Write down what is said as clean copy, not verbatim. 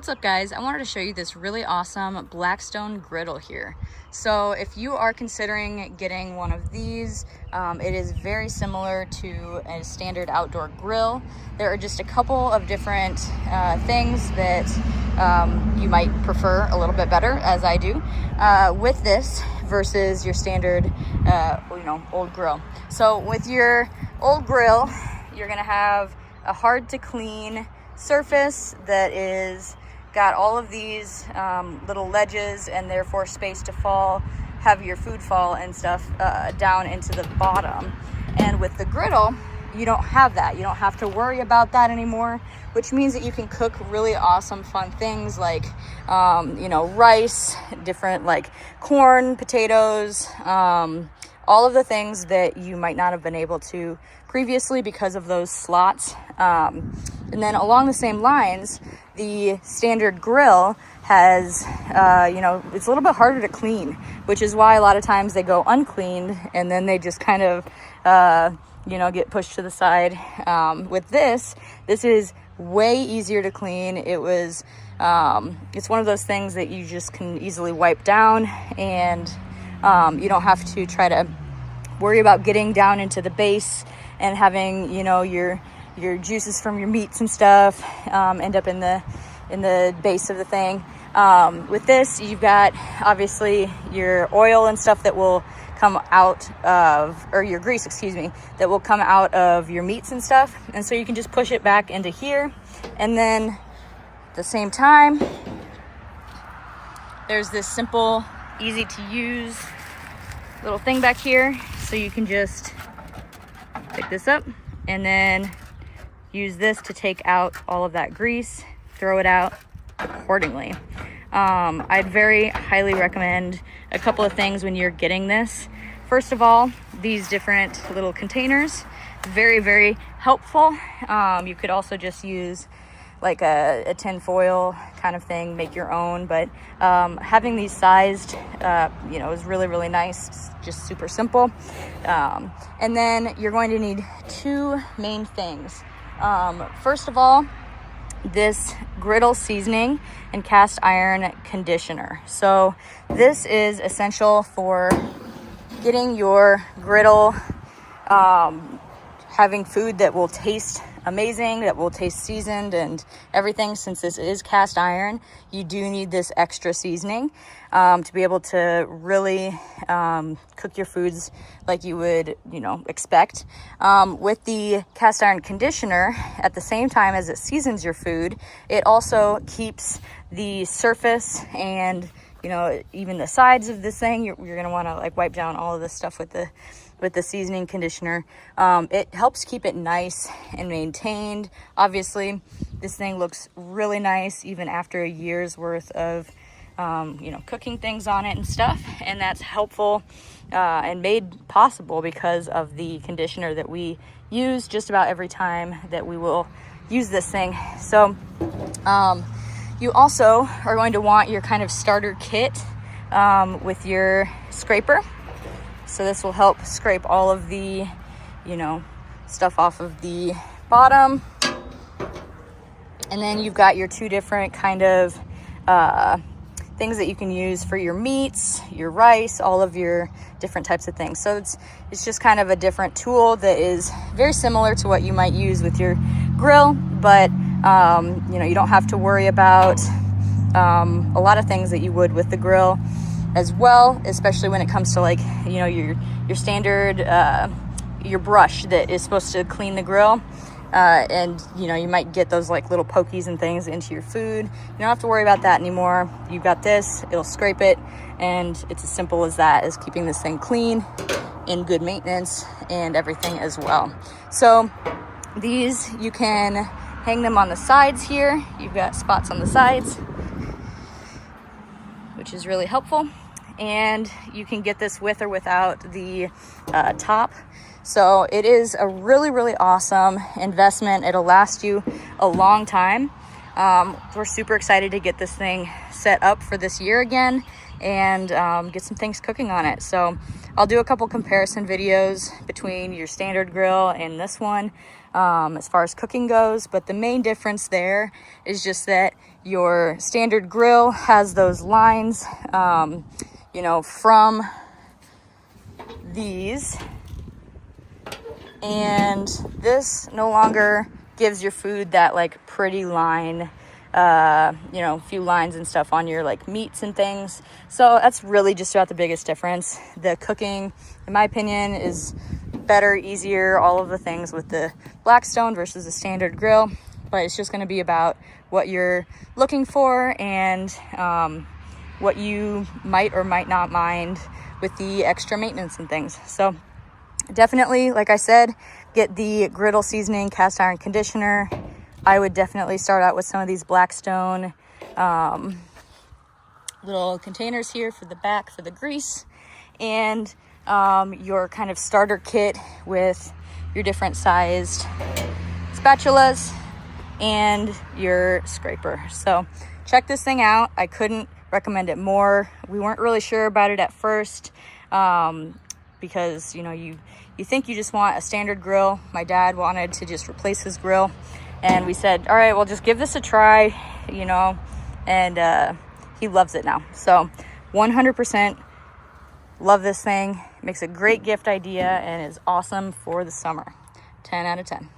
What's up guys, I wanted to show you this really awesome Blackstone griddle here. So if you are considering getting one of these, it is very similar to a standard outdoor grill. There are just a couple of different things that you might prefer a little bit better, as I do, with this versus your standard old grill. So with your old grill, you're gonna have a hard to clean surface that is got all of these little ledges and therefore space to fall, have your food fall and stuff down into the bottom. And with the griddle, you don't have that. You don't have to worry about that anymore, which means that you can cook really awesome, fun things like, rice, different like corn, potatoes, all of the things that you might not have been able to previously because of those slots. And then along the same lines, the standard grill has, it's a little bit harder to clean, which is why a lot of times they go uncleaned and then they just kind of, get pushed to the side. With this is way easier to clean. It's one of those things that you just can easily wipe down, and you don't have to try to worry about getting down into the base and having, your juices from your meats and stuff end up in the base of the thing. With this, you've got obviously your oil and stuff that will come out of, or your grease, that will come out of your meats and stuff. And so you can just push it back into here. And then at the same time, there's this simple, easy to use little thing back here. So you can just pick this up and then use this to take out all of that grease, throw it out accordingly. I'd very highly recommend a couple of things when you're getting this. First of all, these different little containers, very, very helpful. You could also just use like a tin foil kind of thing, make your own, but having these sized, is really, really nice. It's just super simple. And then you're going to need two main things. First of all, this griddle seasoning and cast iron conditioner. So this is essential for getting your griddle having food that will taste amazing, that will taste seasoned and everything. Since this is cast iron, you do need this extra seasoning to be able to really cook your foods like you would, expect. With the cast iron conditioner, at the same time as it seasons your food, it also keeps the surface and, even the sides of this thing. You're going to want to like wipe down all of this stuff with the seasoning conditioner. It helps keep it nice and maintained. Obviously, this thing looks really nice even after a year's worth of cooking things on it and stuff, and that's helpful and made possible because of the conditioner that we use just about every time that we will use this thing. So you also are going to want your kind of starter kit with your scraper. So this will help scrape all of the, stuff off of the bottom. And then you've got your two different kind of things that you can use for your meats, your rice, all of your different types of things. So it's just kind of a different tool that is very similar to what you might use with your grill, but you don't have to worry about a lot of things that you would with the grill as well, especially when it comes to like, your standard, your brush that is supposed to clean the grill. And you might get those like little pokies and things into your food. You don't have to worry about that anymore. You've got this, it'll scrape it, and it's as simple as that, as keeping this thing clean, in good maintenance and everything as well. So these, you can hang them on the sides here. You've got spots on the sides, which is really helpful. And you can get this with or without the top. So it is a really, really awesome investment. It'll last you a long time. We're super excited to get this thing set up for this year again and get some things cooking on it. So I'll do a couple comparison videos between your standard grill and this one as far as cooking goes. But the main difference there is just that your standard grill has those lines, you know, from these, and this no longer gives your food that like pretty line, you know, few lines and stuff on your like meats and things. So that's really just about the biggest difference. The cooking, in my opinion, is better, easier, all of the things with the Blackstone versus the standard grill. But it's just going to be about what you're looking for and what you might or might not mind with the extra maintenance and things. So definitely, like I said, get the Griddle seasoning cast iron conditioner. I would definitely start out with some of these Blackstone little containers here for the back for the grease, and your kind of starter kit with your different sized spatulas and your scraper. So check this thing out. I couldn't recommend it more. We weren't really sure about it at first because, you know, you think you just want a standard grill. My dad wanted to just replace his grill, and we said, all right, well, just give this a try, you know, and he loves it now. So 100% love this thing. Makes a great gift idea and is awesome for the summer. 10 out of 10.